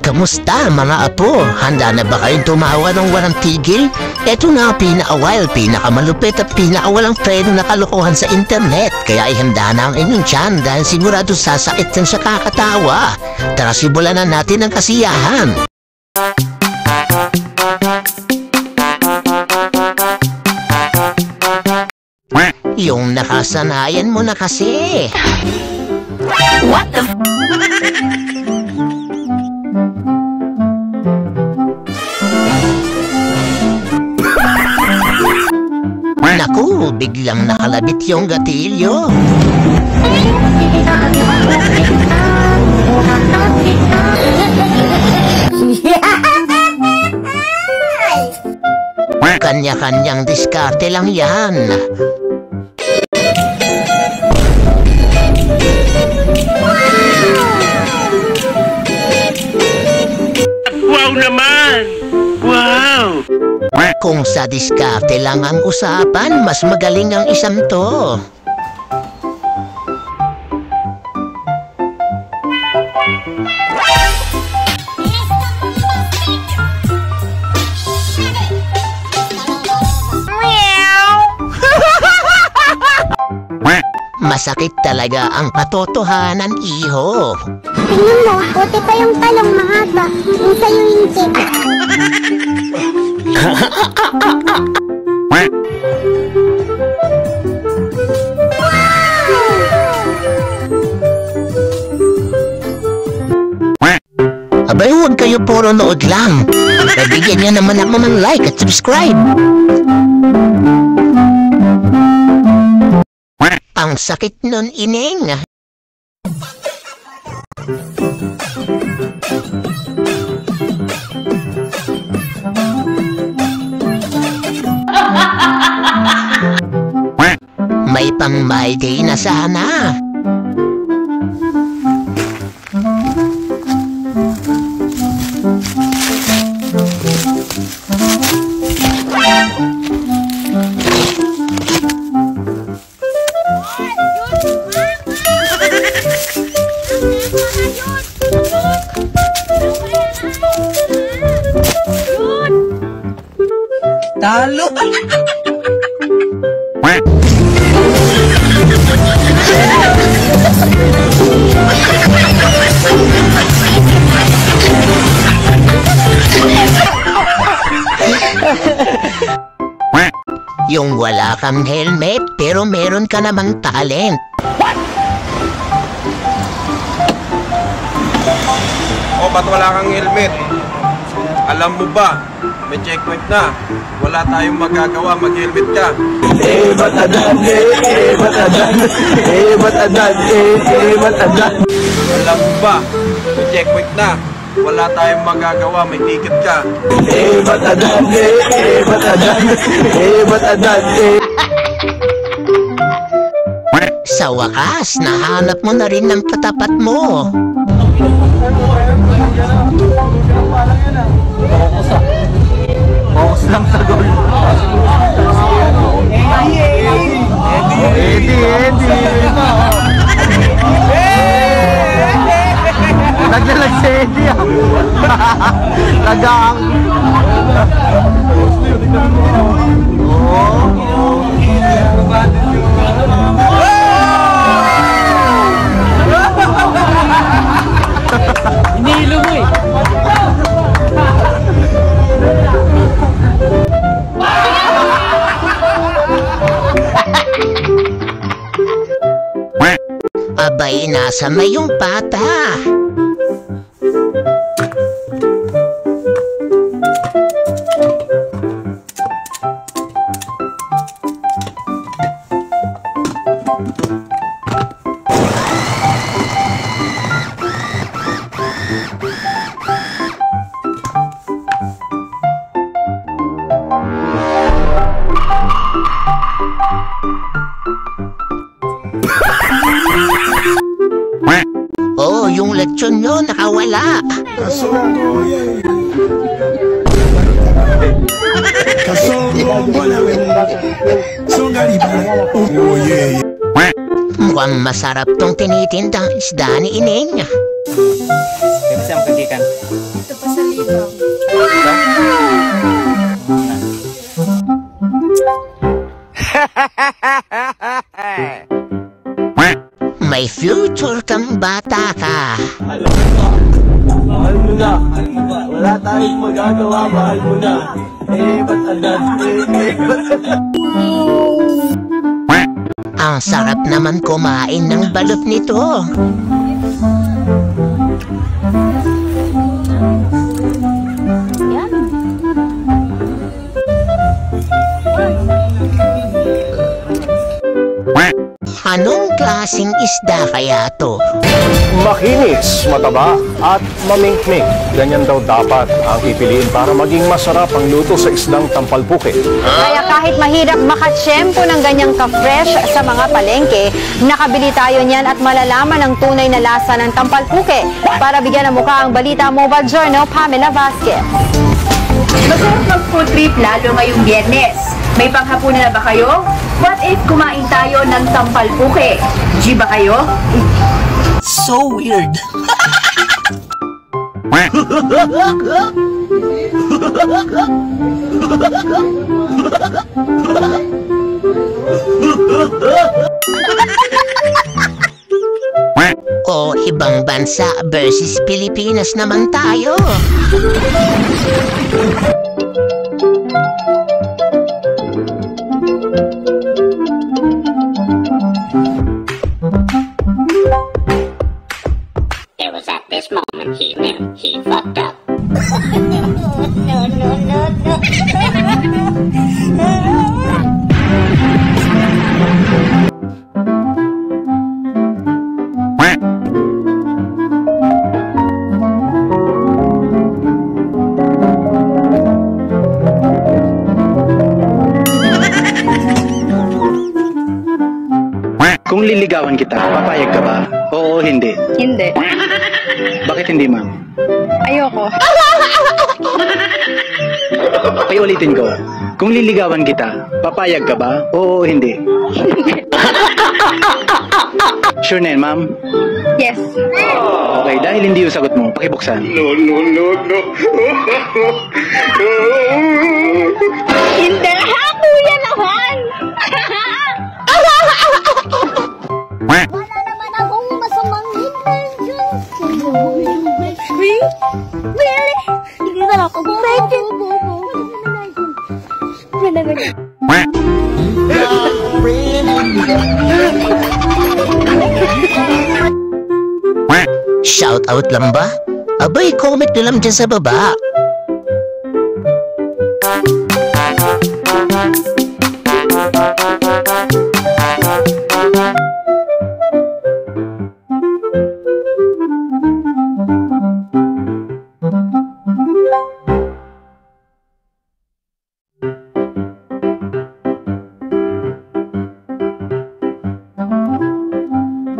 Kamusta mga apo? Handa na ba kayong tumawa ng walang tigil? Ito na ang pinaka-wild, pinakamalupit at pinakawalang freno na kalokohan sa internet. Kaya ihanda na ang inyong tiyan dahil sigurado sasakit yan sa kakatawa. Tara simulan na natin ang kasiyahan. Yung nakasanayan mo na kasi. What the Naku, biglang nakalabit yung gatilyo. Kanya-kanyang diskarte lang yan. Wow naman! Wow! Kung sa diskarte lang ang usapan, mas magaling ang isang to. Masakit talaga ang katotohanan, iho. Tingnan mo, puti pa yung talong mahaba. Yung sa'yo hindi. Abay, huwag kayo puro nood lang. Bigyan niyo naman ako ng like at subscribe. Ang sakit nun, Ineng. May pang-my day na sana. Talo! Yung wala kang helmet pero meron ka namang talent. O, ba't wala kang helmet? Alam mo ba, may checkpoint na. Wala tayong magagawa, mag-helmet ka. Batadan, batadan, batadan, batadan. Alam mo ba, may checkpoint na. Wala tayong magagawa, may ticket ka. Batadan, batadan, batadan. Sa wakas, nahanap mo na rin ng katapat mo. Focus lang sa goal. Naglalag si Eddie. Tagang. Inihilo mo eh. Abay, nasa na yung pata? Oh, yung lechon nyo nakawala. Mukhang masarap tong tinitindang isda ni Ineng. Kaya siyang kagikan. Ito pa sa libang. May future kang bata ka. Mahal mo na. Wala tayong magagawa, mahal mo na. Ba't adan? Ba't adan? Ang sarap naman kumain ng balot nito. Anong klaseng isda kaya to? Makinis, mataba, at mamingming. Ganyan daw dapat ang pipiliin para maging masarap ang luto sa isdang tampalpuke. Kaya kahit mahirap makatsyempo ng ganyang ka-fresh sa mga palengke, nakabili tayo niyan at malalaman ang tunay na lasa ng tampalpuke. Para bigyan ng mukha ang Balita Mobile Journal, Pamela Vasquez. Masarap mag-food trip lalo ngayong Biyernes. May panghapunan na ba kayo? What if kumain tayo ng tampalpuke? G ba kayo? So weird. O ibang bansa versus Pilipinas naman tayo. It was at this moment he knew he fucked up. Kung liligawan kita, papayag ka ba? Oo o hindi? Hindi. Bakit hindi, ma'am? Ayoko. Paiulitin ko. Kung liligawan kita, papayag ka ba? Oo o hindi? Sure na yun, ma'am? Yes. Okay, dahil hindi yung sagot mo, pakibuksan. Hindi. Kuya naman. Wala naman akong masamang intentions. Really? Hindi na ako. Shout out lang ba? Abay, comment nyo lang dyan sa baba.